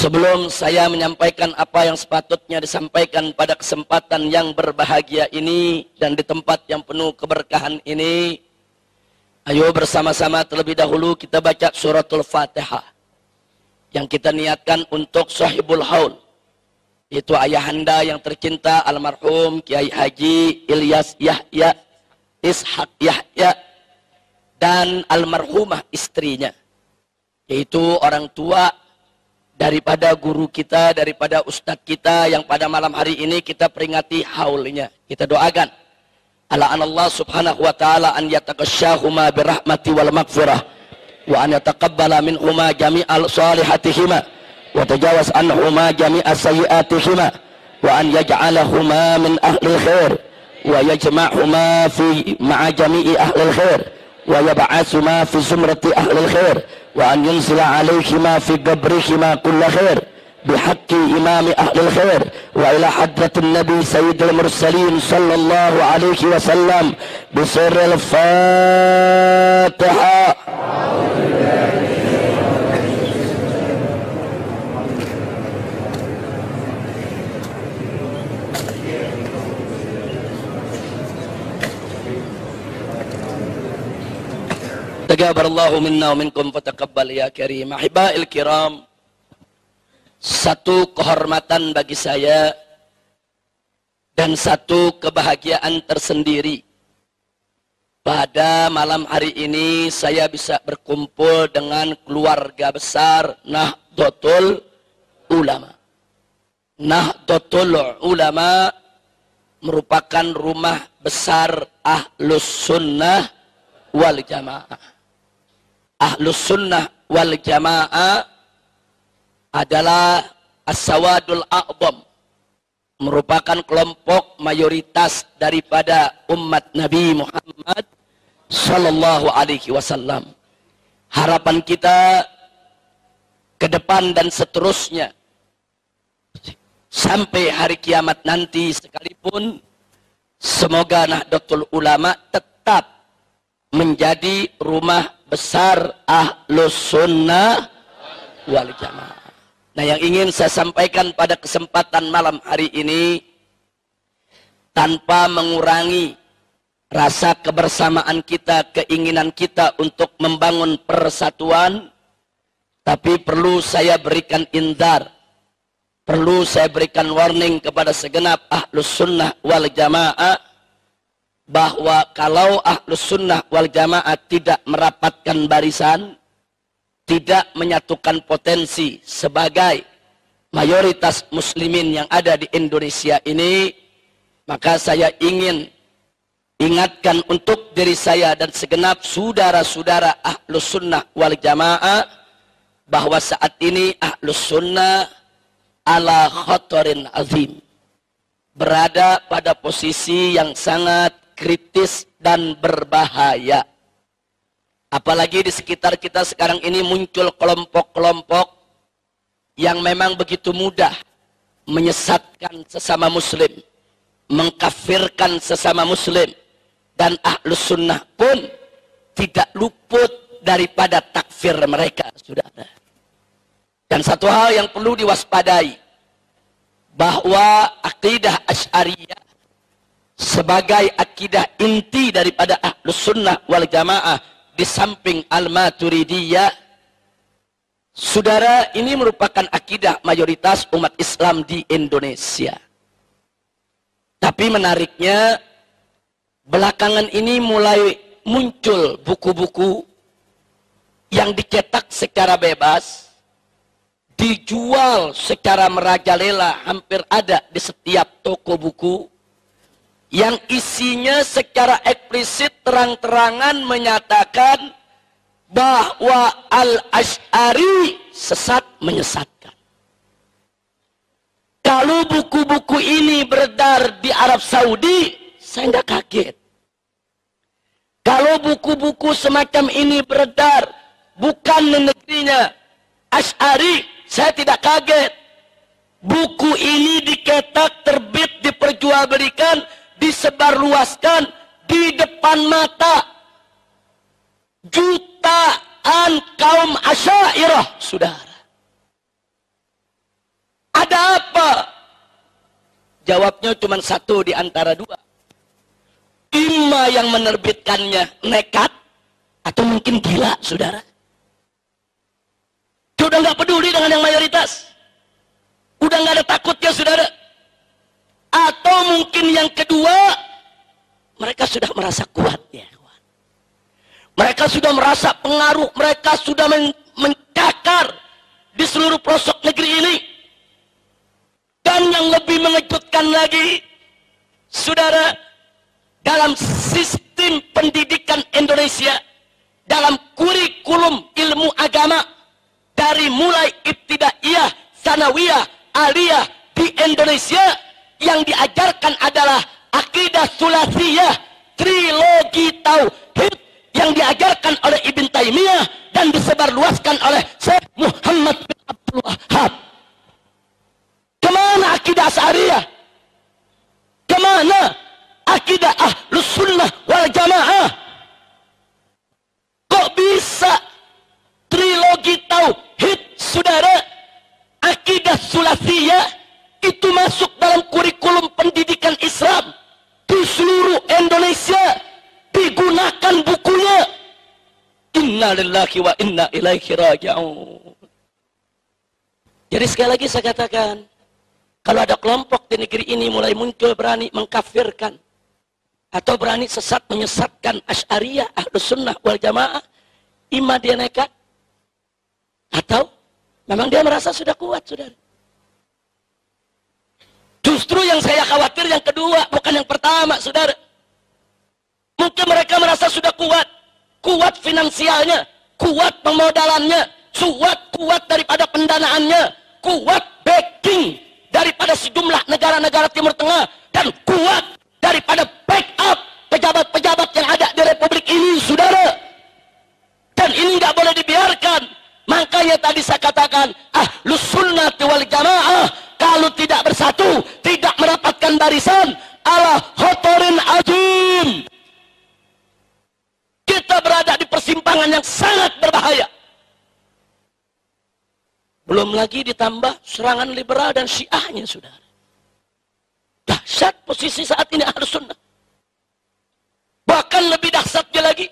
Sebelum saya menyampaikan apa yang sepatutnya disampaikan pada kesempatan yang berbahagia ini dan di tempat yang penuh keberkahan ini, ayo bersama-sama terlebih dahulu kita baca suratul Fatihah yang kita niatkan untuk sahibul haul, yaitu ayahanda yang tercinta almarhum Kiai Haji Ilyas Yahya Ishak Yahya dan almarhumah istrinya, yaitu orang tua daripada guru kita, daripada ustadz kita yang pada malam hari ini kita peringati haulnya. Kita doakan Allah subhanahu wa ta'ala an yataqasyahuma birahmati wal maghfirah wa an yataqabbala minhuma jami'al salihatihima wa tajawaz anhuma jami'as sayyiatihima wa an yaj'alahuma min ahlil khair wa yajma'huma fi ma'a jami'i ahlil khair wa yab'atsuma fi zumrati ahlil khair wa an yunzila alaihima fi qabrihima kulla khair bihaqqi imami ahlil khair wa ila hadratin nabi sayyidil mursalin sallallahu alaihi wasallam bisirril Fatihah. Taqabbalallahu minna wa minkum fataqabbal ya karim. Ahibail kiram, satu kehormatan bagi saya dan satu kebahagiaan tersendiri pada malam hari ini saya bisa berkumpul dengan keluarga besar Nahdlatul Ulama. Nahdlatul Ulama merupakan rumah besar Ahlus Sunnah wal Jamaah. Ahlus Sunnah wal Jamaah adalah as-sawadul a'zam, merupakan kelompok mayoritas daripada umat Nabi Muhammad sallallahu alaihi wasallam. Harapan kita ke depan dan seterusnya sampai hari kiamat nanti sekalipun, semoga Nahdlatul Ulama tetap menjadi rumah besar Ahlus Sunnah wal Jamaah. Nah, yang ingin saya sampaikan pada kesempatan malam hari ini, tanpa mengurangi rasa kebersamaan kita, keinginan kita untuk membangun persatuan, tapi perlu saya berikan indar, perlu saya berikan warning kepada segenap Ahlus Sunnah wal Jamaah, bahwa kalau Ahlus Sunnah wal Jamaah tidak merapatkan barisan, tidak menyatukan potensi sebagai mayoritas muslimin yang ada di Indonesia ini, maka saya ingin ingatkan untuk diri saya dan segenap saudara-saudara Ahlus Sunnah wal Jamaah bahwa saat ini Ahlus Sunnah ala khatarin azim, berada pada posisi yang sangat kritis dan berbahaya. Apalagi di sekitar kita sekarang ini muncul kelompok-kelompok yang memang begitu mudah menyesatkan sesama muslim, mengkafirkan sesama muslim, dan Ahlus Sunnah pun tidak luput daripada takfir mereka, saudara. Dan satu hal yang perlu diwaspadai, bahwa akidah Asy'ariyah sebagai akidah inti daripada Ahlus Sunnah wal Jamaah di samping Al-Maturidiyah, saudara, ini merupakan akidah mayoritas umat Islam di Indonesia. Tapi menariknya, belakangan ini mulai muncul buku-buku yang dicetak secara bebas, dijual secara merajalela, hampir ada di setiap toko buku, yang isinya secara eksplisit terang-terangan menyatakan bahwa Al-Asy'ari sesat menyesatkan. Kalau buku-buku ini beredar di Arab Saudi, saya nggak kaget. Kalau buku-buku semacam ini beredar bukan di negerinya Asy'ari, saya tidak kaget. Buku ini diketak, terbit, diperjualbelikan, disebarluaskan di depan mata jutaan kaum Asy'ariyah, saudara. Ada apa? Jawabnya cuma satu di antara dua. Ima yang menerbitkannya nekat, atau mungkin gila, saudara. Dia udah nggak peduli dengan yang mayoritas. Udah nggak ada takutnya, saudara. Atau mungkin yang kedua, mereka sudah merasa kuat, ya. Mereka sudah merasa pengaruh, mereka sudah mencakar di seluruh pelosok negeri ini. Dan yang lebih mengejutkan lagi, saudara, dalam sistem pendidikan Indonesia, dalam kurikulum ilmu agama, dari mulai ibtidaiyah, sanawiyah, aliyah di Indonesia, yang diajarkan adalah akidah sulasiyah, trilogi tauhid, yang diajarkan oleh Ibn Taimiyah dan disebarluaskan oleh Syekh Muhammad bin Abdul Wahab. Kemana akidah Asy'ariyah? Kemana akidah Ahlus Sunnah wal Jamaah? Kok bisa trilogi tauhid, saudara, akidah sulasiyah itu masuk dalam kurikulum pendidikan Islam di seluruh Indonesia, digunakan bukunya? Inna lillahi wa inna ilaihi raji'un. Jadi sekali lagi saya katakan, kalau ada kelompok di negeri ini mulai muncul berani mengkafirkan atau berani sesat menyesatkan Asy'ariyah, Ahlus Sunnah wal Jamaah, ima dia nekat atau memang dia merasa sudah kuat, saudara. Justru yang saya khawatir yang kedua, bukan yang pertama, saudara. Mungkin mereka merasa sudah kuat, kuat finansialnya, kuat pemodalannya, kuat daripada pendanaannya, kuat backing daripada sejumlah negara-negara Timur Tengah, dan kuat daripada backup pejabat-pejabat yang ada di Republik ini, saudara. Dan ini nggak boleh dibiarkan. Makanya tadi saya katakan, Ahlus Sunnah wal Jamaah kalau tidak bersatu, tidak merapatkan barisan, ala khotorin azim. Kita berada di persimpangan yang sangat berbahaya. Belum lagi ditambah serangan liberal dan syiahnya, saudara. Dahsyat posisi saat ini Ahlus Sunnah. Bahkan lebih dahsyatnya lagi,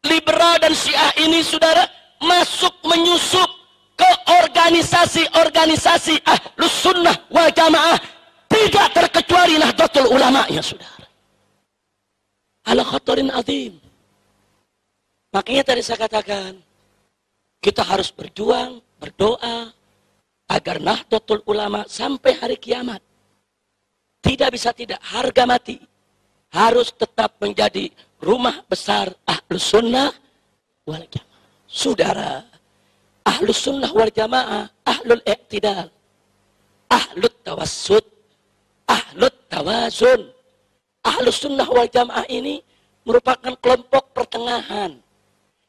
liberal dan syiah ini, saudara, masuk menyusup ke organisasi-organisasi Ahlus Sunnah wal Jamaah, tidak terkecuali Nahdlatul Ulama, ya saudara. Ala khatarin azim. Makanya tadi saya katakan, kita harus berjuang, berdoa agar Nahdlatul Ulama sampai hari kiamat tidak bisa tidak, harga mati harus tetap menjadi rumah besar Ahlus Sunnah wal Jamaah. Saudara, Ahlus Sunnah wal Jamaah, Ahlul Iqtidal, Ahlut Tawassut, Ahlut Tawazun. Ahlus Sunnah wal Jamaah ini merupakan kelompok pertengahan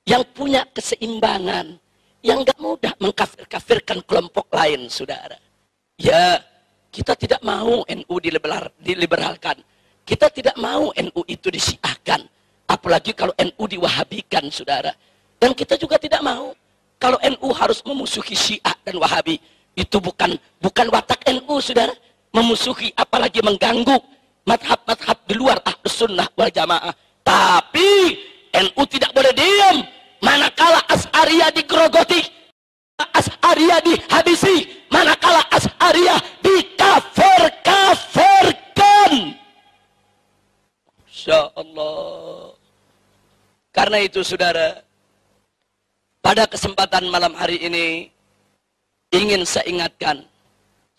yang punya keseimbangan, yang gak mudah mengkafir-kafirkan kelompok lain, saudara. Ya, kita tidak mau NU diliberalkan. Kita tidak mau NU itu disiahkan. Apalagi kalau NU diwahabikan, saudara. Dan kita juga tidak mau kalau NU harus memusuhi Syiah dan Wahabi. Itu bukan watak NU, saudara. Memusuhi, apalagi mengganggu madhab-madhab di luar Ahlus Sunnah wal Jamaah. Tapi NU tidak boleh diam manakala Asy'ariyah digerogoti, Asy'ariyah dihabisi, manakala Asy'ariyah dikafir-kafirkan. Insya Allah. Karena itu, saudara, pada kesempatan malam hari ini ingin saya ingatkan,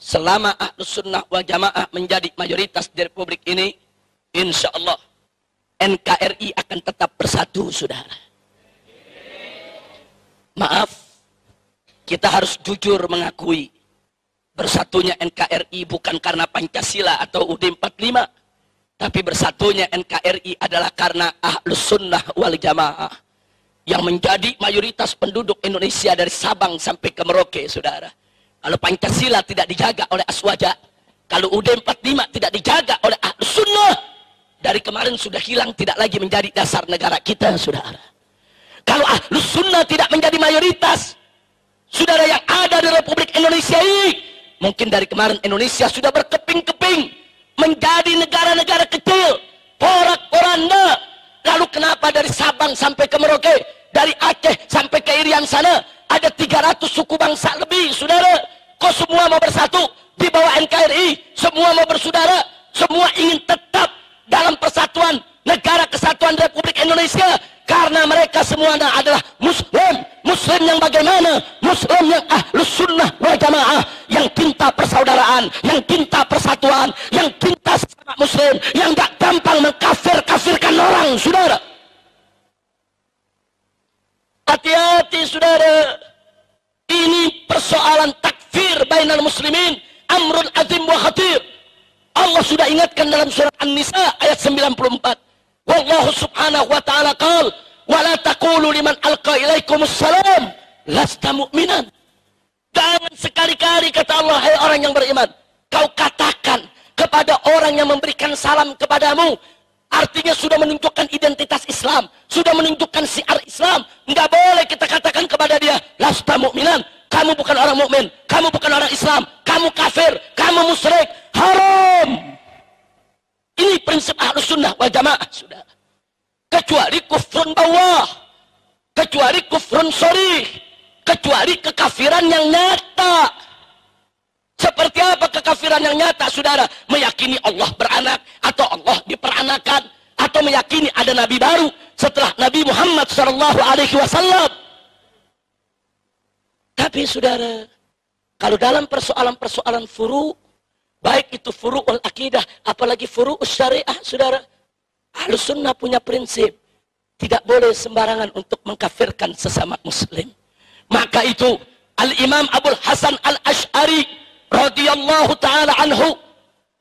selama Ahlus Sunnah wal Jamaah menjadi mayoritas di Republik ini, insya Allah NKRI akan tetap bersatu, saudara. Maaf, kita harus jujur mengakui, bersatunya NKRI bukan karena Pancasila atau UUD 45, tapi bersatunya NKRI adalah karena Ahlus Sunnah wal Jamaah yang menjadi mayoritas penduduk Indonesia dari Sabang sampai ke Merauke, saudara. Kalau Pancasila tidak dijaga oleh Aswaja, kalau UUD 45 tidak dijaga oleh Ahlus Sunnah, dari kemarin sudah hilang, tidak lagi menjadi dasar negara kita, saudara. Kalau Ahlus Sunnah tidak menjadi mayoritas, saudara, yang ada di Republik Indonesia ini, Mungkin dari kemarin Indonesia sudah berkeping-keping menjadi negara-negara kecil, porak-poranda. Lalu kenapa dari Sabang sampai ke Merauke, dari Aceh sampai ke Irian sana, ada 300 suku bangsa lebih, saudara. Kok semua mau bersatu di bawah NKRI? Semua mau bersaudara, semua ingin tetap dalam persatuan negara kesatuan Republik Indonesia. Karena mereka semua adalah Muslim. Muslim yang bagaimana? Muslim yang ahlus sunnah wal jamaah, yang cinta persaudaraan, yang cinta persatuan, yang cinta sesama Muslim, yang gak gampang mengkafir-kafirkan orang, saudara. Hati-hati, saudara. Ini persoalan takfir bainal muslimin, amrun azim wa khatir. Allah sudah ingatkan dalam surat An-Nisa ayat 94. Wallahu subhanahu wa ta'ala qala wala taqulu liman alqa ilaikumus salam lasta mu'minan. Jangan sekali-kali, kata Allah, hai orang yang beriman, kau katakan kepada orang yang memberikan salam kepadamu. Artinya sudah menunjukkan identitas Islam, sudah menunjukkan syiar Islam. Enggak boleh kita katakan kepada dia, lasta mu'minan, kamu bukan orang mukmin, kamu bukan orang Islam, kamu kafir, kamu musyrik, haram. Ini prinsip ahlus sunnah wal jamaah, sudah. Kecuali kufrun bawah, kecuali kufrun sorih, kecuali kekafiran yang nyata. Seperti apa kekafiran yang nyata, saudara? Meyakini Allah beranak, atau Allah diperanakan, atau meyakini ada nabi baru setelah Nabi Muhammad SAW. Tapi saudara, kalau dalam persoalan-persoalan furu', baik itu furu'ul akidah, apalagi furu'ul syariah, saudara, Ahlus Sunnah punya prinsip, tidak boleh sembarangan untuk mengkafirkan sesama muslim. Maka itu Al-Imam Abul Hasan Al-Ash'ari radhiyallahu ta'ala anhu,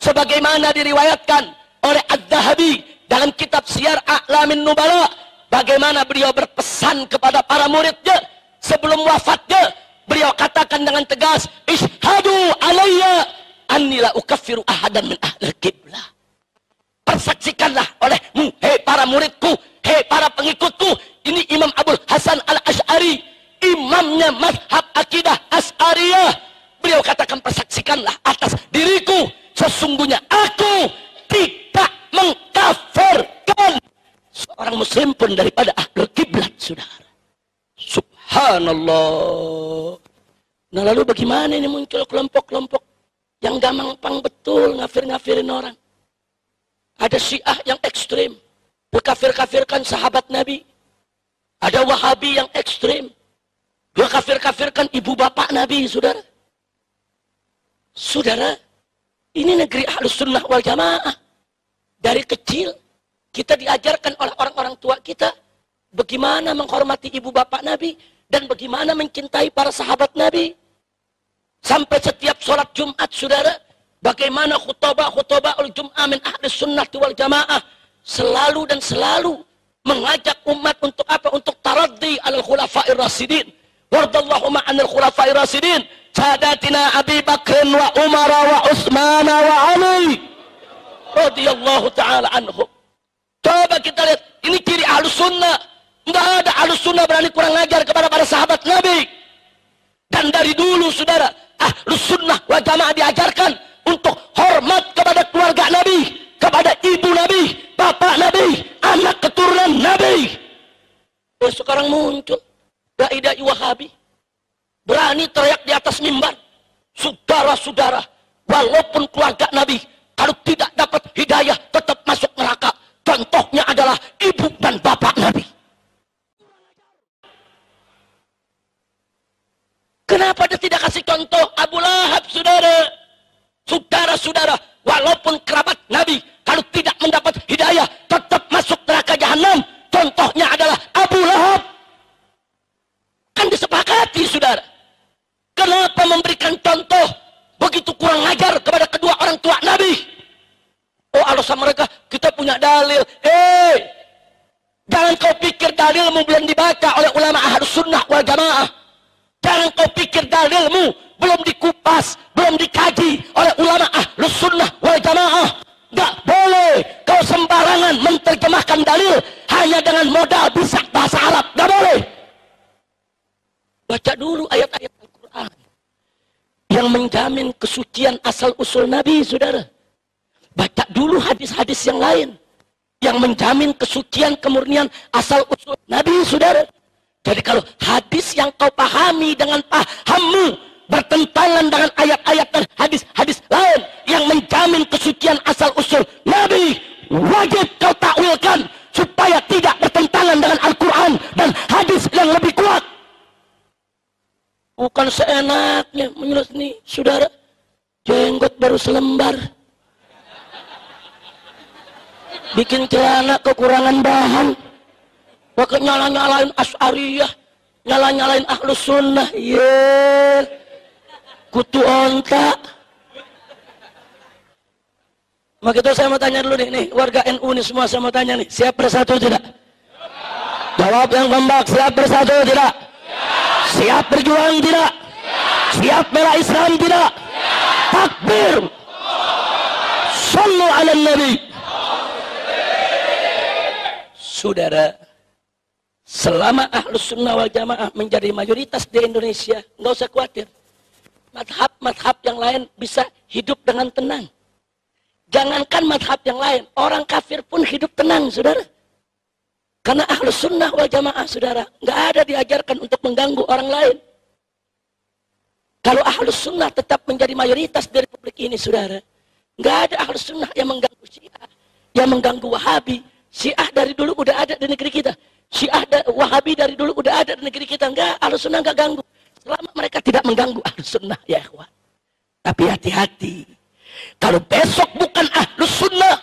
sebagaimana diriwayatkan oleh Adz-Dzahabi dalam kitab Syiar A'lamin Nubala, bagaimana beliau berpesan kepada para muridnya sebelum wafatnya. Beliau katakan dengan tegas, ishhadu alayya anni la ukaffiru ahadan min ahlil qiblah. Persaksikanlah olehmu, hei para muridku, hei para pengikutku. Ini Imam Abul Hasan Al-Ash'ari, imamnya mazhab akidah Asy'ariyah. Beliau katakan, persaksikanlah atas diriku, sesungguhnya aku tidak mengkafirkan seorang muslim pun daripada ahlul kiblat, saudara. Subhanallah. Nah, lalu bagaimana ini muncul kelompok-kelompok yang gampang betul ngafir-ngafirin orang? Ada Syiah yang ekstrim, berkafir-kafirkan sahabat Nabi. Ada Wahabi yang ekstrim, berkafir-kafirkan ibu bapak Nabi, saudara. Saudara, ini negeri Ahlus Sunnah wal Jamaah. Dari kecil kita diajarkan oleh orang-orang tua kita bagaimana menghormati ibu bapak Nabi dan bagaimana mencintai para sahabat Nabi. Sampai setiap sholat Jumat, saudara, bagaimana khutbah al-Jum'ah min Ahlus Sunnah wal Jamaah selalu dan selalu mengajak umat untuk apa? Untuk taraddi al-khulafa'ir rasidin. Wardallahumma anil khulafa'ir rasidin. Sadatina Abi Bakr wa Umar wa Utsman wa Ali radhiyallahu ta'ala anhum. Coba kita lihat, ini ciri Ahlus Sunnah. Enggak ada Ahlus Sunnah berani kurang ajar kepada para sahabat Nabi. Dan dari dulu, saudara, Ahlus Sunnah wal Jamaah diajarkan untuk hormat kepada keluarga Nabi, kepada ibu Nabi, bapak Nabi, anak keturunan Nabi. Sekarang muncul dai-dai Wahabi berani teriak di atas mimbar, saudara-saudara, walaupun keluarga Nabi kalau tidak dapat hidayah tetap masuk neraka. Contohnya adalah ibu dan bapak Nabi. Kenapa dia tidak kasih contoh Abu Lahab, saudara? Saudara-saudara, walaupun kerabat Nabi kalau tidak mendapat hidayah tetap masuk neraka jahanam. Contohnya adalah Abu Lahab. Kan disepakati, saudara. Kenapa memberikan contoh begitu kurang ajar kepada kedua orang tua Nabi? Oh, alasan mereka, kita punya dalil. Jangan kau pikir dalilmu belum dibaca oleh ulama Ahlus Sunnah wal Jamaah. Jangan kau pikir dalilmu belum dikupas, belum dikaji oleh ulama Ahlus Sunnah wal Jamaah. Gak boleh kau sembarangan menerjemahkan dalil hanya dengan modal bisa bahasa Arab. Gak boleh. Baca dulu ayat-ayat Al-Quran. Ya yang menjamin kesucian asal-usul Nabi, saudara. Baca dulu hadis-hadis yang lain yang menjamin kesucian kemurnian asal-usul Nabi, saudara. Jadi kalau hadis yang kau pahami dengan pahammu bertentangan dengan ayat-ayat dan hadis-hadis lain yang menjamin kesucian asal-usul Nabi, wajib kau takwilkan supaya tidak bertentangan dengan Al-Quran dan hadis yang lebih kuat. Bukan seenaknya menyulut nih, saudara. Jenggot baru selembar, bikin celana kekurangan bahan, pakai nyala-nyalain Asy'ariyah, nyala-nyalain Ahlus Sunnah. Kutu onta. Maka itu saya mau tanya dulu nih, warga NU nih semua, saya mau tanya nih, siap bersatu tidak? Jawab yang kompak, siap bersatu tidak? Siap berjuang tidak? Siap bela Islam tidak? Takbir. Sallu ala Nabi. Saudara, selama Ahlus Sunnah wal Jamaah menjadi mayoritas di Indonesia, nggak usah khawatir. Madhab-madhab yang lain bisa hidup dengan tenang. Jangankan madhab yang lain, orang kafir pun hidup tenang, saudara. Karena Ahlus Sunnah wal Jamaah, saudara, nggak ada diajarkan untuk mengganggu orang lain. Kalau Ahlus Sunnah tetap menjadi mayoritas di Republik ini, saudara, nggak ada Ahlus Sunnah yang mengganggu Syiah, yang mengganggu Wahabi. Syiah dari dulu udah ada di negeri kita. Wahabi dari dulu udah ada di negeri kita. Nggak, Ahlus Sunnah nggak ganggu. Selama mereka tidak mengganggu Ahlus Sunnah, ya ikhwan. Tapi hati-hati. Kalau besok bukan Ahlus Sunnah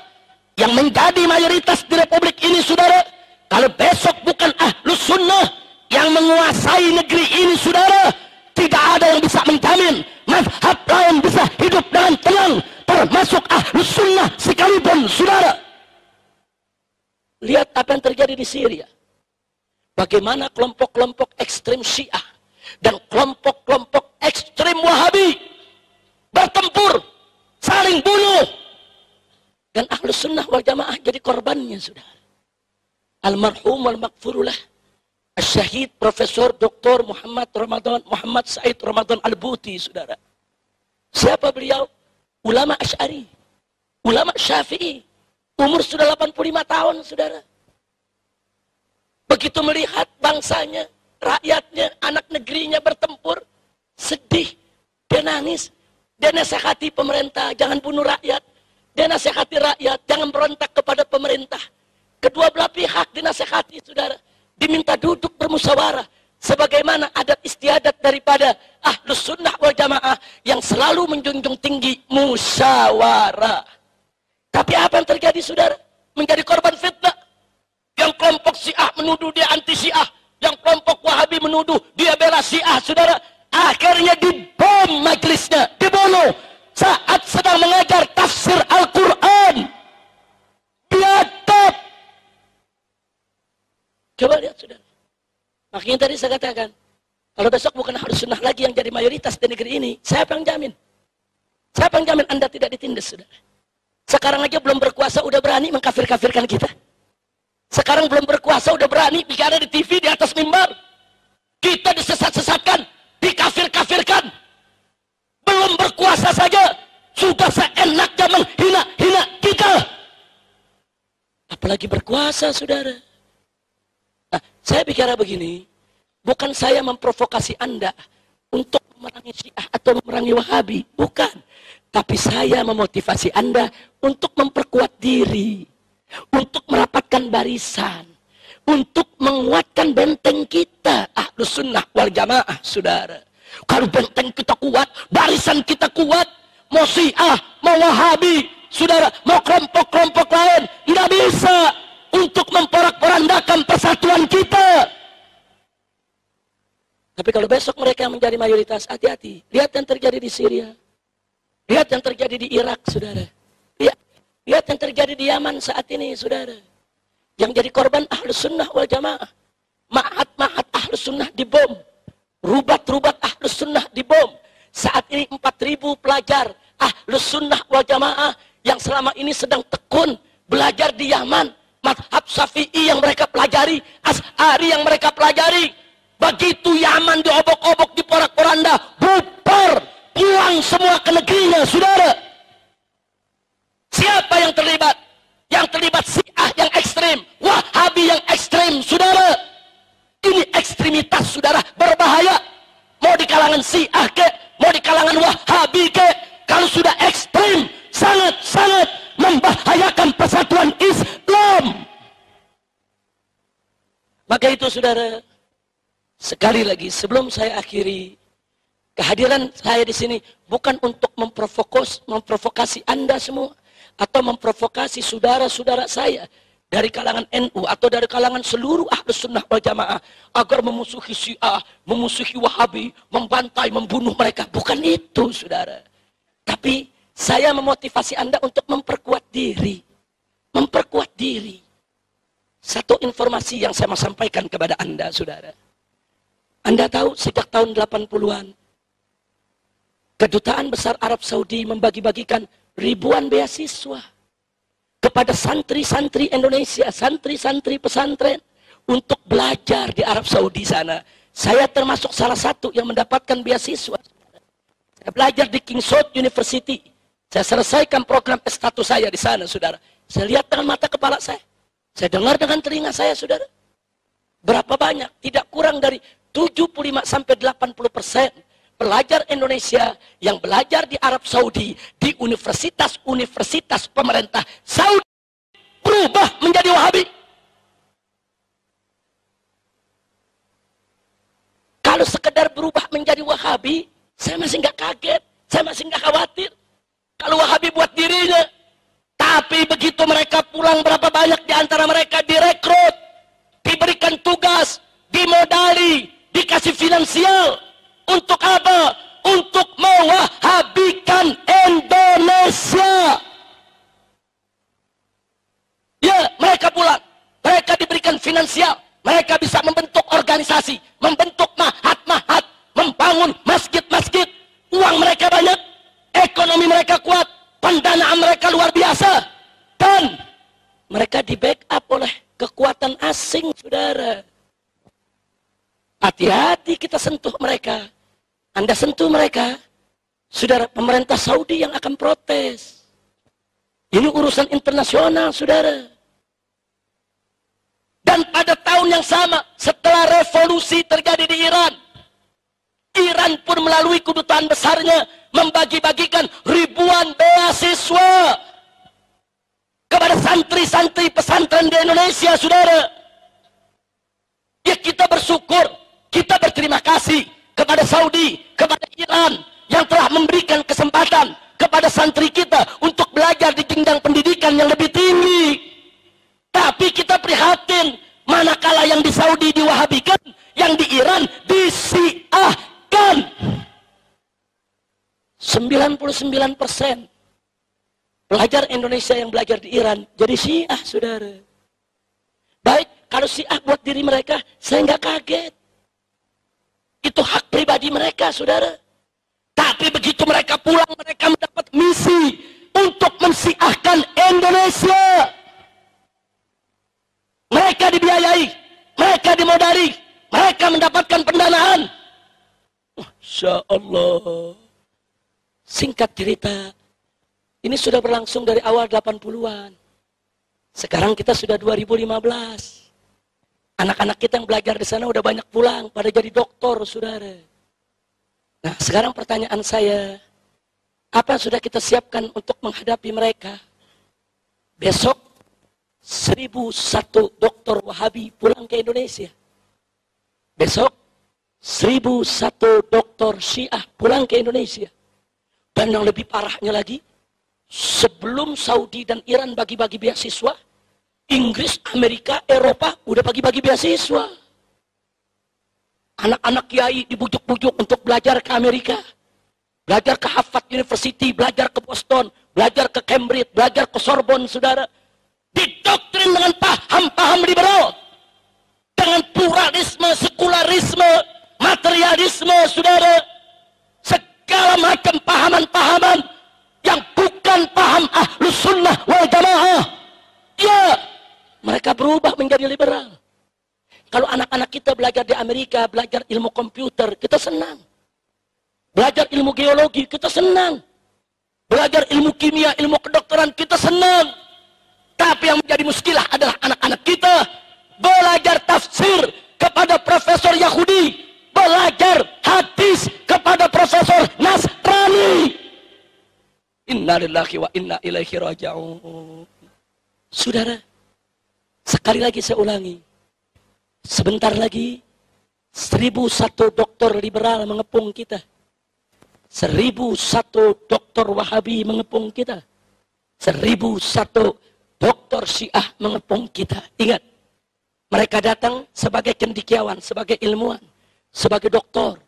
yang menjadi mayoritas di Republik ini, saudara, kalau besok bukan Ahlus Sunnah yang menguasai negeri ini, saudara, tidak ada yang bisa menjamin mazhab lain bisa hidup dengan tenang, termasuk Ahlus Sunnah sekalipun, saudara. Lihat apa yang terjadi di Syria. Bagaimana kelompok-kelompok ekstrem Syiah dan kelompok-kelompok ekstrem Wahabi bertempur, saling bunuh, dan Ahlus Sunnah wal Jamaah jadi korbannya, saudara. Almarhum wal maghfurullah Syahid Profesor Dr. Muhammad Said Ramadan Al-Buti, saudara. Siapa beliau? Ulama Asy'ari, ulama Syafi'i, umur sudah 85 tahun, saudara. Begitu melihat bangsanya, rakyatnya, anak negerinya bertempur, sedih, dia nangis. Dia nasihati pemerintah, jangan bunuh rakyat. Dia nasihati rakyat, jangan berontak kepada pemerintah. Kedua belah pihak dinasihati, saudara. Diminta duduk bermusyawarah. Sebagaimana adat istiadat daripada Ahlus Sunnah wal Jamaah yang selalu menjunjung tinggi musyawarah. Tapi apa yang terjadi, saudara? Menjadi korban fitnah. Yang kelompok Syiah menuduh dia anti Syiah. Yang kelompok Wahabi menuduh dia bela Syiah, saudara. Akhirnya dibom majelisnya, dibunuh saat sedang mengajar tafsir Al-Quran. Biadab. Coba lihat, saudara. Makanya tadi saya katakan, kalau besok bukan Ahlus Sunnah lagi yang jadi mayoritas di negeri ini, siapa yang jamin? Siapa yang jamin Anda tidak ditindas, saudara? Sekarang aja belum berkuasa udah berani mengkafir-kafirkan kita. Sekarang belum berkuasa udah berani bicara di TV, di atas mimbar. Kita disesat-sesatkan, dikafir-kafirkan. Belum berkuasa saja sudah seenaknya menghina-hina kita, apalagi berkuasa, saudara. Nah, saya bicara begini, bukan saya memprovokasi Anda untuk memerangi Syiah atau memerangi Wahabi, bukan. Tapi saya memotivasi Anda untuk memperkuat diri, untuk merapatkan barisan, untuk menguatkan benteng kita, Ahlus Sunnah wal Jamaah, saudara. Kalau benteng kita kuat, barisan kita kuat, mau Syiah, mau Wahabi, saudara, mau kelompok-kelompok lain, nggak bisa untuk memporak-porandakan persatuan kita. Tapi kalau besok mereka menjadi mayoritas, hati-hati. Lihat yang terjadi di Syria, lihat yang terjadi di Irak, saudara. Lihat yang terjadi di Yaman saat ini, saudara. Yang jadi korban Ahlus Sunnah wal Jamaah. Ma'had Ahlus Sunnah dibom, rubat-rubat Ahlus Sunnah dibom. Saat ini 4.000 pelajar Ahlus Sunnah wal Jamaah yang selama ini sedang tekun belajar di Yaman, mazhab Syafi'i yang mereka pelajari, Asy'ari yang mereka pelajari. Begitu Yaman diobok-obok, diporak-poranda, bubar pulang semua ke negerinya, saudara. Siapa yang terlibat? Yang terlibat Syiah yang ekstrim, Wahabi yang ekstrim, saudara. Ini ekstremitas, saudara, berbahaya. Mau di kalangan Syiah ke, mau di kalangan Wahabi ke, kalau sudah ekstrim, sangat-sangat membahayakan persatuan Islam. Maka itu, saudara, sekali lagi sebelum saya akhiri, kehadiran saya di sini bukan untuk memprovokasi Anda semua atau memprovokasi saudara-saudara saya dari kalangan NU atau dari kalangan seluruh Ahlus Sunnah wal Jamaah agar memusuhi Syiah, memusuhi Wahabi, membantai, membunuh mereka. Bukan itu, saudara. Tapi saya memotivasi Anda untuk memperkuat diri. Memperkuat diri. Satu informasi yang saya mau sampaikan kepada Anda, saudara. Anda tahu sejak tahun 80-an, Kedutaan Besar Arab Saudi membagi-bagikan ribuan beasiswa kepada santri-santri Indonesia, santri-santri pesantren untuk belajar di Arab Saudi sana. Saya termasuk salah satu yang mendapatkan beasiswa. Saya belajar di King Saud University. Saya selesaikan program S1 saya di sana, saudara. Saya lihat dengan mata kepala saya. Saya dengar dengan telinga saya, saudara. Berapa banyak? Tidak kurang dari 75 sampai 80% pelajar Indonesia yang belajar di Arab Saudi, di universitas-universitas pemerintah Saudi, berubah menjadi Wahabi. Kalau sekedar berubah menjadi Wahabi, saya masih nggak kaget, saya masih nggak khawatir. Kalau Wahabi buat dirinya, tapi begitu mereka pulang, berapa banyak di antara mereka direkrut, diberikan tugas, dimodali, dikasih finansial. Untuk apa? Untuk mewahabikan Indonesia. Ya, mereka pulang. Mereka diberikan finansial. Mereka bisa membentuk organisasi, membentuk mahat-mahat, membangun masjid-masjid. Uang mereka banyak, ekonomi mereka kuat, pendanaan mereka luar biasa. Dan mereka di backup oleh kekuatan asing, saudara. Hati-hati kita sentuh mereka. Anda sentuh mereka, saudara, pemerintah Saudi yang akan protes. Ini urusan internasional, saudara. Dan pada tahun yang sama, setelah revolusi terjadi di Iran, Iran pun melalui kedutaan besarnya membagi-bagikan ribuan beasiswa kepada santri-santri pesantren di Indonesia, saudara. Ya, kita bersyukur, kita berterima kasih kepada Saudi, kepada Iran yang telah memberikan kesempatan kepada santri kita untuk belajar di jenjang pendidikan yang lebih tinggi. Tapi kita prihatin manakala yang di Saudi diwahabikan, yang di Iran disiahkan. 99% pelajar Indonesia yang belajar di Iran jadi Syiah, saudara. Baik, kalau Syiah buat diri mereka, saya nggak kaget. Itu hak pribadi mereka, saudara. Tapi begitu mereka pulang, mereka mendapat misi untuk mensyiahkan Indonesia. Mereka dibiayai, mereka dimodali, mereka mendapatkan pendanaan. Masya Allah. Singkat cerita, ini sudah berlangsung dari awal 80-an. Sekarang kita sudah 2015. Anak-anak kita yang belajar di sana udah banyak pulang, pada jadi doktor, saudara. Nah, sekarang pertanyaan saya, apa yang sudah kita siapkan untuk menghadapi mereka? Besok, 1001 dokter Wahabi pulang ke Indonesia. Besok, 1001 dokter Syiah pulang ke Indonesia. Dan yang lebih parahnya lagi, sebelum Saudi dan Iran bagi-bagi beasiswa, Inggris, Amerika, Eropa udah bagi-bagi beasiswa. Anak-anak kiai dibujuk-bujuk untuk belajar ke Amerika, belajar ke Harvard University, belajar ke Boston, belajar ke Cambridge, belajar ke Sorbonne, saudara. Didoktrin dengan paham-paham liberal, dengan pluralisme, sekularisme, materialisme, saudara. Segala macam pahaman-pahaman yang bukan paham Ahlus Sunnah wal Jamaah. Ya, mereka berubah menjadi liberal. Kalau anak-anak kita belajar di Amerika, belajar ilmu komputer, kita senang. Belajar ilmu geologi, kita senang. Belajar ilmu kimia, ilmu kedokteran, kita senang. Tapi yang menjadi muskilah adalah anak-anak kita. Belajar tafsir kepada profesor Yahudi. Belajar hadis kepada profesor Nasrani. Inna lillahi wa inna ilaihi raji'un. Saudara, sekali lagi saya ulangi. Sebentar lagi 1001 dokter liberal mengepung kita. 1001 dokter Wahabi mengepung kita. 1001 dokter Syiah mengepung kita. Ingat, mereka datang sebagai cendekiawan, sebagai ilmuwan, sebagai dokter.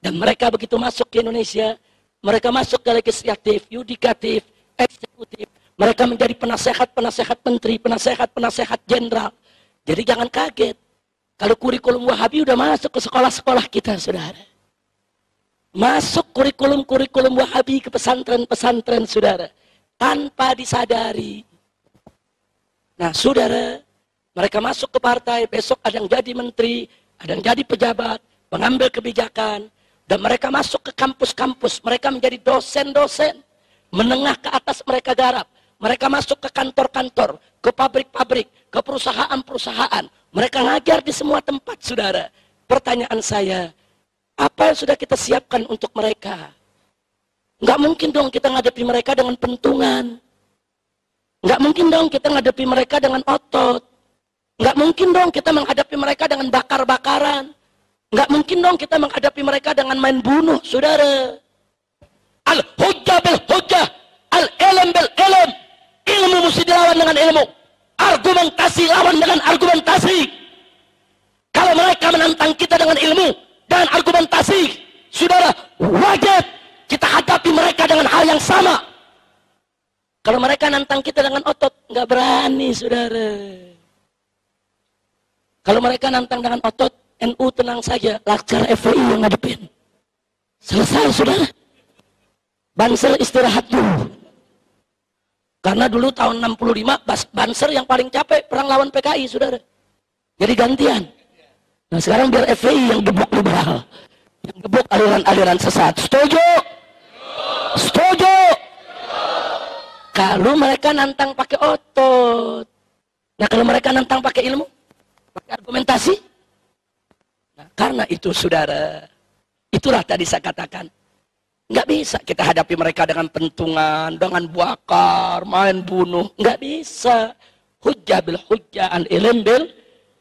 Dan mereka begitu masuk ke Indonesia, mereka masuk ke legislatif, yudikatif, eksekutif. Mereka menjadi penasehat-penasehat menteri, penasehat-penasehat jenderal. Jadi jangan kaget. Kalau kurikulum Wahabi udah masuk ke sekolah-sekolah kita, saudara. Masuk kurikulum-kurikulum Wahabi ke pesantren-pesantren, saudara. Tanpa disadari. Nah, saudara, mereka masuk ke partai, besok ada yang jadi menteri, ada yang jadi pejabat, mengambil kebijakan. Dan mereka masuk ke kampus-kampus, mereka menjadi dosen-dosen. Menengah ke atas mereka garap. Mereka masuk ke kantor-kantor, ke pabrik-pabrik, ke perusahaan-perusahaan. Mereka ngajar di semua tempat, saudara. Pertanyaan saya, apa yang sudah kita siapkan untuk mereka? Nggak mungkin dong kita ngadepi mereka dengan pentungan. Nggak mungkin dong kita ngadepi mereka dengan otot. Nggak mungkin dong kita menghadapi mereka dengan bakar-bakaran. Nggak mungkin dong kita menghadapi mereka dengan main bunuh, saudara. Al-hujjah bil-hujjah, al-ilm bil-ilm. Ilmu mesti dilawan dengan ilmu. Argumentasi lawan dengan argumentasi. Kalau mereka menantang kita dengan ilmu dan argumentasi, saudara, wajib kita hadapi mereka dengan hal yang sama. Kalau mereka nantang kita dengan otot, nggak berani, saudara. Kalau mereka nantang dengan otot, NU tenang saja, Laskar FPI yang ngadepin. Selesai, saudara. Banser istirahat dulu. Karena dulu tahun 65, Banser yang paling capek perang lawan PKI, saudara. Jadi gantian. Nah sekarang biar FPI yang gebuk liberal. Yang gebuk aliran-aliran sesat. Setuju? Setuju? Kalau mereka nantang pakai otot. Nah kalau mereka nantang pakai ilmu, pakai argumentasi. Nah, karena itu, saudara, itulah tadi saya katakan, nggak bisa kita hadapi mereka dengan pentungan, dengan bakar, main bunuh, nggak bisa. Hujjah bil hujjah, al ilm bil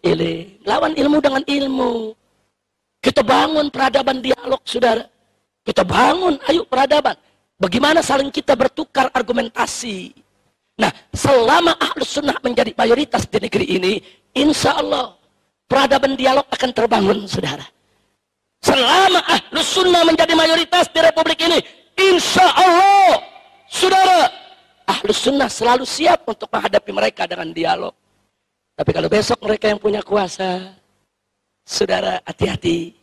ilm. Lawan ilmu dengan ilmu. Kita bangun peradaban dialog, saudara. Kita bangun, ayo peradaban. Bagaimana saling kita bertukar argumentasi. Nah, selama Ahlus Sunnah menjadi mayoritas di negeri ini, insya Allah peradaban dialog akan terbangun, saudara. Selama Ahlus Sunnah menjadi mayoritas di Republik ini, insya Allah, saudara, Ahlus Sunnah selalu siap untuk menghadapi mereka dengan dialog. Tapi kalau besok mereka yang punya kuasa, saudara, hati-hati.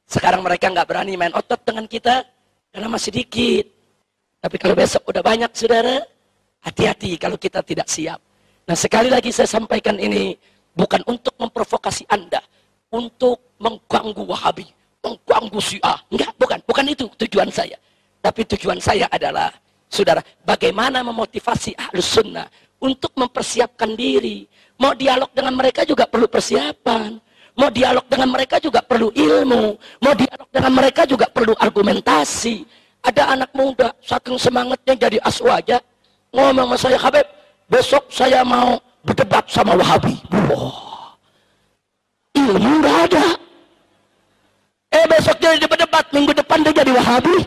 Sekarang mereka nggak berani main otot dengan kita karena masih dikit. Tapi kalau besok udah banyak, saudara, hati-hati kalau kita tidak siap. Nah, sekali lagi saya sampaikan ini bukan untuk memprovokasi Anda, untuk mengganggu Wahabi, mengganggu Syiah. Enggak, bukan itu tujuan saya. Tapi tujuan saya adalah, saudara, bagaimana memotivasi Ahlus Sunnah untuk mempersiapkan diri. Mau dialog dengan mereka juga perlu persiapan. Mau dialog dengan mereka juga perlu ilmu. Mau dialog dengan mereka juga perlu argumentasi. Ada anak muda, saking semangatnya jadi aswaja, ngomong sama saya, Habib, besok saya mau berdebat sama Wahabi. Wah, ilmu nggak ada. Besok dia berdebat, minggu depan dia jadi Wahabi.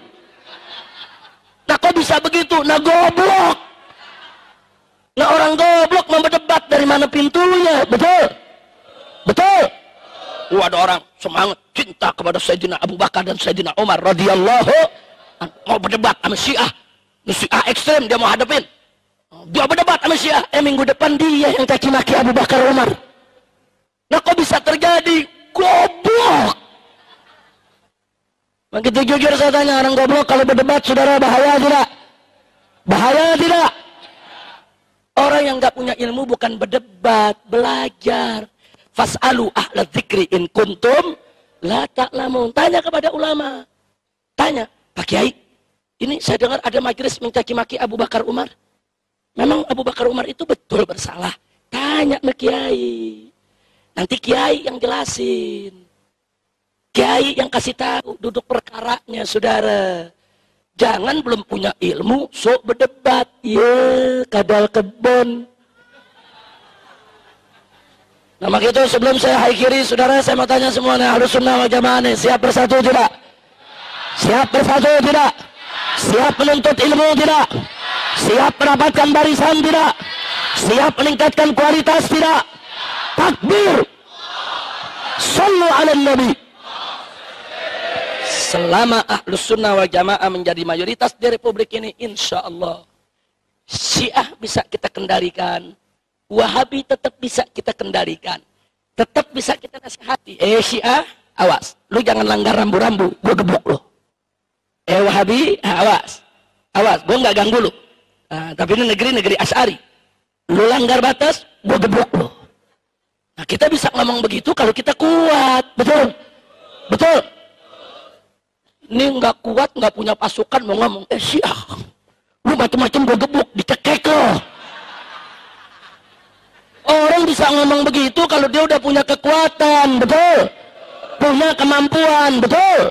Nah kok bisa begitu? Nah goblok. Nah orang goblok mau berdebat, dari mana pintunya? Betul? Betul? Ada orang semangat cinta kepada Sayyidina Abu Bakar dan Sayyidina Umar radhiyallahu, mau berdebat sama Syiah. Syiah ekstrem dia mau hadapin. Dia berdebat sama Syiah, minggu depan dia yang caci maki Abu Bakar Umar. Nah kok bisa terjadi? Goblok. Begitu jujur saya tanya, orang goblok kalau berdebat, saudara, bahaya tidak? Bahaya tidak? Orang yang nggak punya ilmu bukan berdebat, belajar. Fas'alu ahla dzikri in kuntum la ta'lamun. Tanya kepada ulama. Tanya, Pak Kiai, ini saya dengar ada majelis mencaci maki Abu Bakar Umar. Memang Abu Bakar Umar itu betul bersalah? Tanya ke Kiai. Nanti Kiai yang jelasin. Kiai yang kasih tahu duduk perkaranya, saudara. Jangan belum punya ilmu, sok berdebat. Ya, kadal kebon. Nah, maka itu sebelum saya haikiri, saudara, saya mau tanya semuanya, Ahlus Sunnah wal Jamaah nih, siap bersatu tidak? Siap bersatu tidak? Siap menuntut ilmu tidak? Siap mendapatkan barisan tidak? Siap meningkatkan kualitas tidak? Takbir! Sallu ala Nabi. Selama Ahlus Sunnah wal Jamaah menjadi mayoritas di Republik ini, insya Allah Syiah bisa kita kendalikan, Wahabi tetap bisa kita kendalikan, tetap bisa kita nasihati. Syiah, awas, lu jangan langgar rambu-rambu, gue gebuk lu. Wahabi, awas, gue nggak ganggu lu. Nah, tapi ini negeri Asy'ari, lu langgar batas, gue gebuk lu. Nah, kita bisa ngomong begitu kalau kita kuat, betul, betul. Ini nggak kuat, nggak punya pasukan, mau ngomong, Syiah, lu macam-macam gue gebuk, dicekek lo. Orang bisa ngomong begitu kalau dia udah punya kekuatan, betul? Punya kemampuan, betul?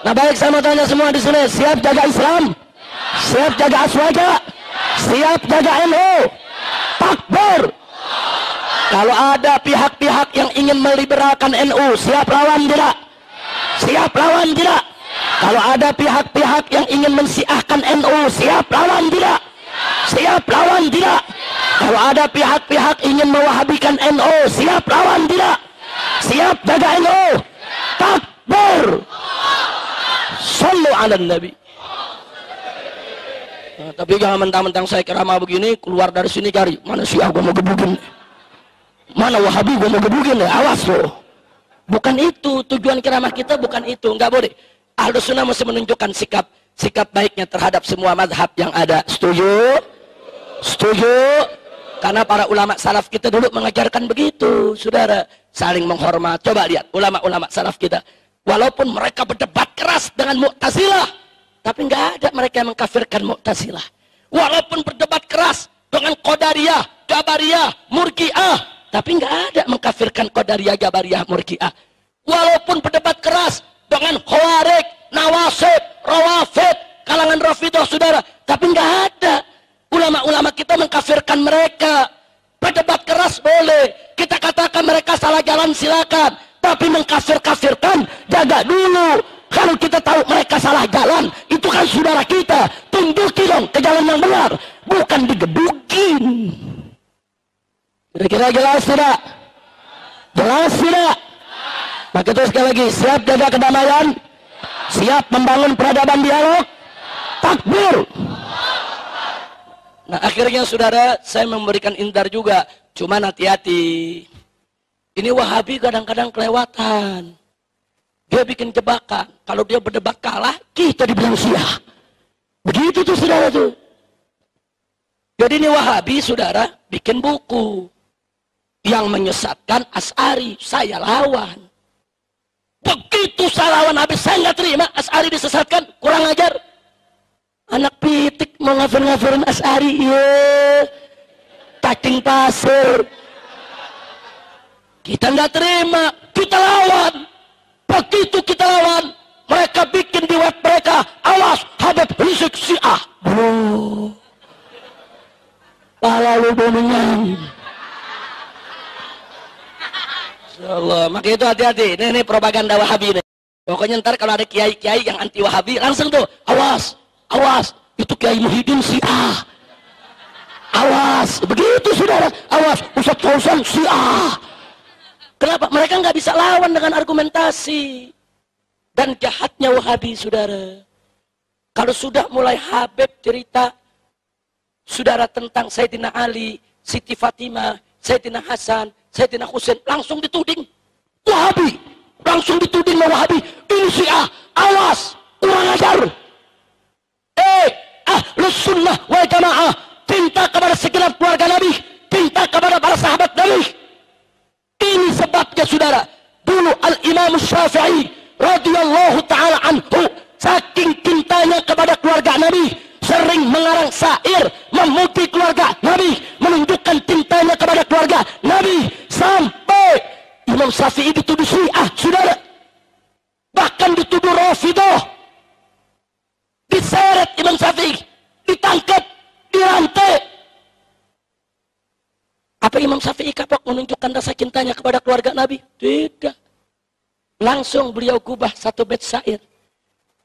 Nah, baik, saya mau tanya semua di sini, siap jaga Islam? Siap jaga Aswaja? Siap jaga NU? Takbir! Kalau ada pihak-pihak yang ingin meliberalkan NU, siap lawan tidak? Siap lawan tidak? Kalau ada pihak-pihak yang ingin mensiahkan NU, siap lawan tidak? Siap lawan tidak? Kalau ada pihak-pihak ingin mewahabikan NU, siap lawan tidak? Siap jaga NU? Takbir! Sallu ala Nabi. Nah, tapi jangan mentang-mentang saya ceramah begini, keluar dari sini cari, mana Syiah gue mau gebukin, mana Wahabi gue mau gebukin, awas loh. Bukan itu, tujuan ceramah kita bukan itu, nggak boleh. Ahlus Sunnah mesti menunjukkan sikap baiknya terhadap semua mazhab yang ada. Setuju? Setuju? Karena para ulama salaf kita dulu mengajarkan begitu, saudara. Saling menghormat. Coba lihat ulama-ulama salaf kita. Walaupun mereka berdebat keras dengan Mu'tazilah, tapi nggak ada mereka yang mengkafirkan Mu'tazilah. Walaupun berdebat keras dengan Qadariyah, Jabariyah, Murji'ah, tapi nggak ada mengkafirkan Qadariyah, Jabariyah, Murji'ah. Walaupun berdebat keras dengan Khawarij, Nawasib, Rawafid, kalangan Rafidah, saudara, tapi nggak ada ulama-ulama kita mengkafirkan mereka. Berdebat keras boleh, kita katakan mereka salah jalan, silakan, tapi mengkafir-kafirkan jaga dulu. Kalau kita tahu mereka salah jalan, itu kan saudara kita, tunjuki dong ke jalan yang benar, bukan digebukin. Kira-kira jelas tidak? Jelas tidak? Maka itu sekali lagi, siap jaga kedamaian, siap membangun peradaban dialog, takbir. Nah, akhirnya saudara, saya memberikan indar juga, cuman hati-hati. Ini Wahabi kadang-kadang kelewatan. Dia bikin jebakan. Kalau dia berdebat kalah, kita dibilang Syiah. Begitu tuh saudara tuh. Jadi ini Wahabi, saudara, bikin buku yang menyesatkan Asy'ari. Saya lawan. Begitu saya lawan habis, saya nggak terima Asy'ari disesatkan, kurang ajar. Anak pitik mau ngafir-ngafirin Asy'ari, iya, cacing pasir. Kita nggak terima, kita lawan. Begitu kita lawan, mereka bikin di web mereka, awas Habib Rizik Syiah. Bro, pala lu boningan. Allah, maka itu hati-hati. Ini propaganda Wahabi nih. Pokoknya ntar kalau ada kiai-kiai yang anti Wahabi, langsung tuh, awas, awas, itu Kiai Muhyiddin Syiah. Awas, begitu saudara, awas, Ustadz Fauzan Syiah. Kenapa? Mereka nggak bisa lawan dengan argumentasi. Dan jahatnya Wahabi, saudara. Kalau sudah mulai Habib cerita, saudara, tentang Sayyidina Ali, Siti Fatimah, Sayyidina Hasan, Sayyidina Husain, langsung dituding Wahabi. Langsung dituding Wahabi. Ini Syiah, awas, kurang ajar. Ahlus Sunnah wal Jamaah, cinta kepada segenap keluarga Nabi, cinta kepada para sahabat Nabi. Ini sebabnya saudara, dulu Al-Imam Syafi'i radhiyallahu ta'ala anhu saking cintanya kepada keluarga Nabi, sering mengarang syair memuji keluarga Nabi, menunjukkan cintanya kepada keluarga Nabi, sampai Imam Syafi'i dituduh Syiah, saudara. Bahkan dituduh Rafidah. Diseret Imam Syafi'i, ditangkap, dirantai. Apa Imam Syafi'i kapok menunjukkan rasa cintanya kepada keluarga Nabi? Tidak. Langsung beliau gubah satu bait syair.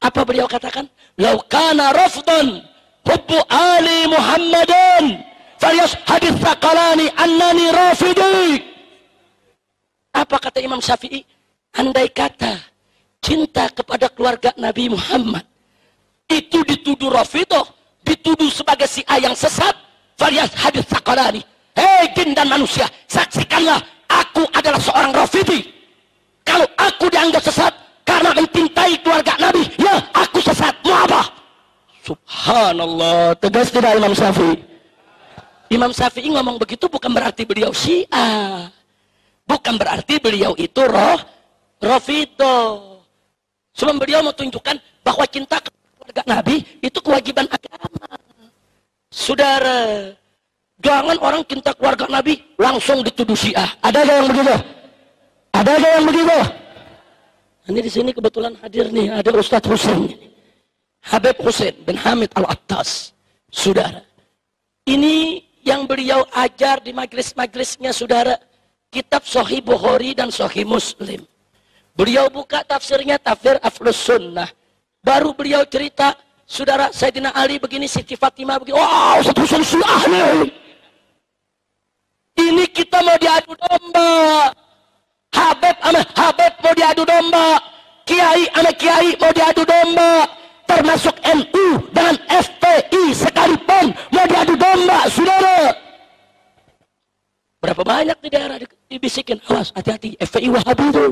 Apa beliau katakan? Lau kana rafdan hubbu ali Muhammadin falyashhadits thaqalani annani rafidi. Apa kata Imam Syafi'i? Andai kata cinta kepada keluarga Nabi Muhammad itu dituduh Rafidah, dituduh sebagai Syiah yang sesat, falyashhadits thaqalani. Hei jin dan manusia, saksikanlah aku adalah seorang Rafidi. Kalau aku dianggap sesat karena mencintai keluarga Nabi, ya aku sesat. Mau apa? Subhanallah, tegas tidak Imam Syafi'i? Imam Syafi'i ngomong begitu bukan berarti beliau Syiah, bukan berarti beliau itu Rafidah. Sebab beliau mau tunjukkan bahwa cinta keluarga Nabi itu kewajiban agama. Saudara, jangan orang cinta keluarga Nabi langsung dituduh Syiah. Ada yang begitu? Ada yang begitu? Ini di sini kebetulan hadir nih, ada Ustadz Husain, Habib Husain bin Hamid Al-Attas. Saudara, ini yang beliau ajar di majlis-majlisnya, saudara, kitab Sahih Bukhari dan Sahih Muslim. Beliau buka tafsirnya, tafsir Aflus Sunnah. Baru beliau cerita, saudara, Sayyidina Ali begini, Siti Fatimah begini. Wow, Ustadz Husain Syiah nih. Ini kita mau diadu domba. Habib sama Habib mau diadu domba. Kiai sama Kiai mau diadu domba. Termasuk NU dan FPI sekalipun mau diadu domba, saudara. Berapa banyak di daerah dibisikin, awas, hati-hati, FPI Wahabi itu.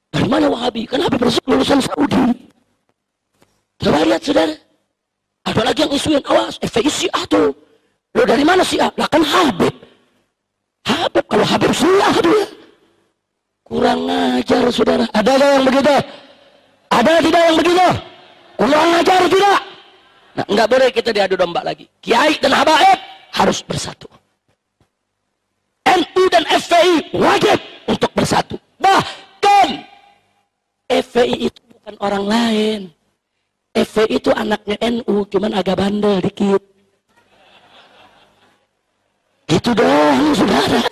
Dari mana Wahabi? Kan Habib Rizik lulusan Saudi. Coba lihat, saudara. Ada lagi yang isuin, awas, FPI Syiah tuh. Lo dari mana Syiah? Lah kan Habib. Habib, kalau Habib Syiah dia. Kurang ajar, saudara. Ada yang begitu? Ada tidak yang begitu? Kurang ajar tidak? Nah, enggak boleh kita diadu domba lagi. Kiai dan habaib harus bersatu. NU dan FPI wajib untuk bersatu. Bahkan FPI itu bukan orang lain. FPI itu anaknya NU, cuman agak bandel dikit. Gitu doang, saudara.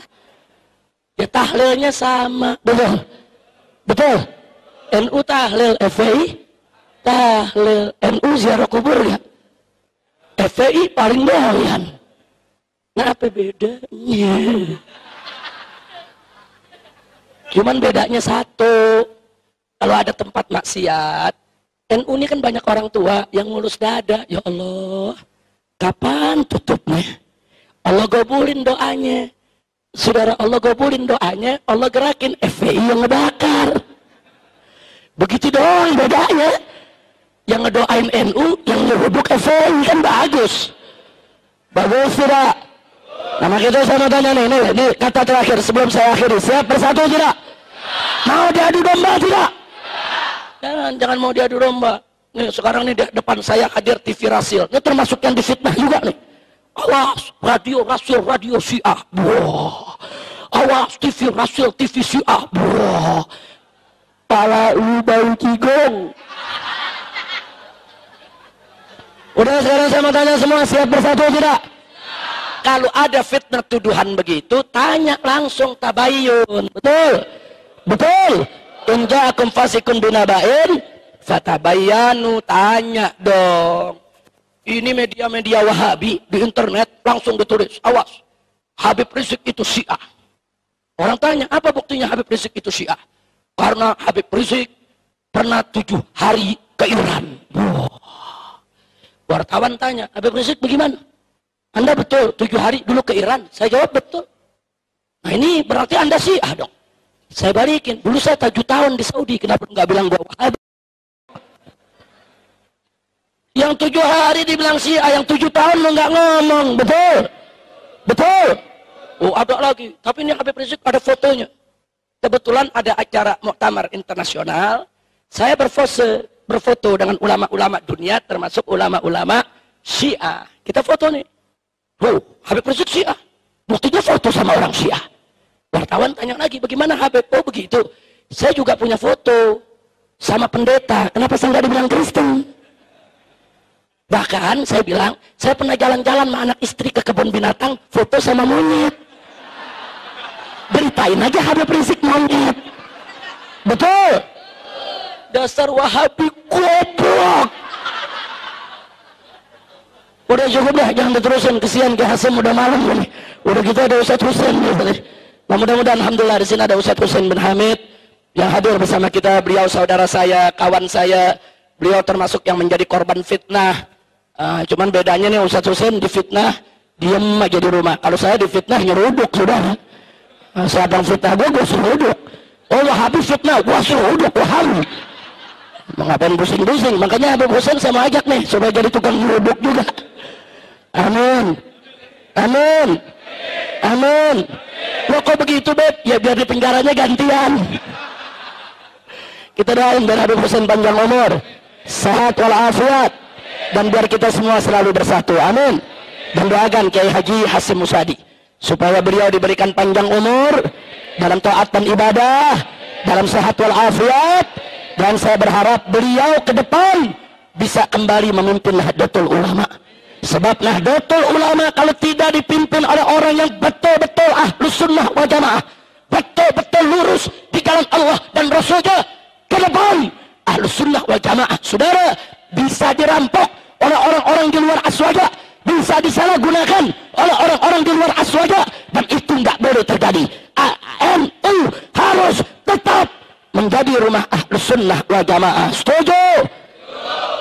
Ya tahlilnya sama, betul, betul. NU tahlil, FPI tahlil. NU ziarah kubur ya, FPI paling doyan. Nah apa bedanya? Cuman bedanya satu, kalau ada tempat maksiat, NU ini kan banyak orang tua yang ngulus dada. Ya Allah, kapan tutupnya? Allah gabulin doanya. Saudara, Allah gabulin doanya, Allah gerakin FPI yang ngebakar. Begitu doang bedanya. Yang ngedoain NU, yang ngerubuk FPI, kan bagus. Bagus tidak? Nama kita saya mau tanya nih, ini kata terakhir sebelum saya akhiri. Siap bersatu tidak? Mau diadu domba tidak? Jangan mau diadu domba. Nih sekarang nih di depan saya hadir TV Rasil. Ini termasuk yang difitnah juga nih. Awas, radio Rasul, radio Syiah. Wah. Awas, TV Rasul, TV Syiah. Wah. Pala lu bau cigong. Udah, sekarang saya mau tanya semua, siap bersatu tidak? Kalau ada fitnah tuduhan begitu, tanya langsung, tabayyun. Betul? Betul? In ja'akum fasikun binaba'in fatabayyanu, tanya dong. Ini media-media Wahabi di internet langsung ditulis, awas, Habib Rizik itu Syiah. Orang tanya, apa buktinya Habib Rizik itu Syiah? Karena Habib Rizik pernah 7 hari ke Iran. Wah. Wartawan tanya, Habib Rizik bagaimana? Anda betul 7 hari dulu ke Iran? Saya jawab betul. Nah ini berarti Anda Syiah dong. Saya balikin, dulu saya 7 tahun di Saudi, kenapa nggak bilang gua Wahabi? Yang 7 hari dibilang Syiah, yang 7 tahun lo nggak ngomong, betul? Betul? Oh ada lagi, tapi ini Habib Rizik ada fotonya. Kebetulan ada acara muktamar internasional, saya berpose berfoto dengan ulama-ulama dunia, termasuk ulama-ulama Syiah. Kita foto nih. Wow, Habib Rizik Syiah. Buktinya foto sama orang Syiah. Wartawan tanya lagi, bagaimana Habib? Oh begitu. Saya juga punya foto sama pendeta. Kenapa saya nggak dibilang Kristen? Bahkan saya bilang, saya pernah jalan-jalan sama anak istri ke kebun binatang, foto sama monyet. Beritain aja Habib Rizik monyet. Betul? Dasar Wahabi goblok. Udah cukup dah, jangan diterusin, kesian Ki Hasim, udah malam ini. Udah gitu ada Ustadz Husain. Nah, mudah-mudahan alhamdulillah di sini ada Ustadz Husain bin Hamid yang hadir bersama kita. Beliau saudara saya, kawan saya. Beliau termasuk yang menjadi korban fitnah. Cuman bedanya nih Ustadz Husain difitnah diem aja di rumah. Kalau saya difitnah nyeruduk, saudara. Siapa yang fitnah gue seruduk. Oh Wahabi fitnah, gue seruduk Wahabi. Ngapain pusing-pusing? Makanya Habib Husain saya mau ajak nih supaya jadi tukang nyeruduk juga. Amin. Amin. Amin. Lo kok begitu Beb? Ya biar di penjaranya gantian. Kita doain biar Habib Husain panjang umur, sehat walafiat, dan biar kita semua selalu bersatu. Amin. Dan doakan Kiai Haji Hasim Musadi supaya beliau diberikan panjang umur dalam taat dan ibadah, dalam sehat walafiat, dan saya berharap beliau ke depan bisa kembali memimpin Nahdlatul Ulama. Sebab Nahdlatul Ulama kalau tidak dipimpin oleh orang yang betul-betul ahlus sunnah wal jamaah, betul-betul lurus di jalan Allah dan Rasulnya, ke depan ahlus sunnah wal jamaah, saudara, bisa dirampok oleh orang-orang di luar aswaja, bisa disalahgunakan oleh orang-orang di luar aswaja, dan itu nggak boleh terjadi. NU harus tetap menjadi rumah ahlus sunnah wal jamaah. Setuju?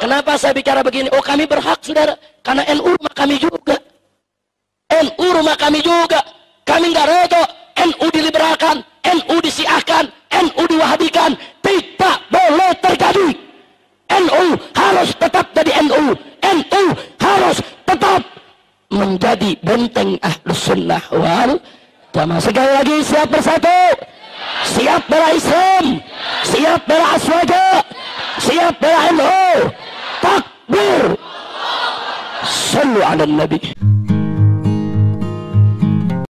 Kenapa saya bicara begini? Oh kami berhak saudara, karena NU rumah kami juga. NU rumah kami juga. Kami nggak reda NU diliberalkan, NU disiahkan, NU diwahabikan. Tidak boleh terjadi. NU harus tetap jadi NU. NU harus tetap menjadi benteng ahlus sunnah wal jamaah. Sekali lagi, siap bersatu, siap bela Islam, siap bela aswaja, siap bela NU. Takbir. Sallu ala Nabi.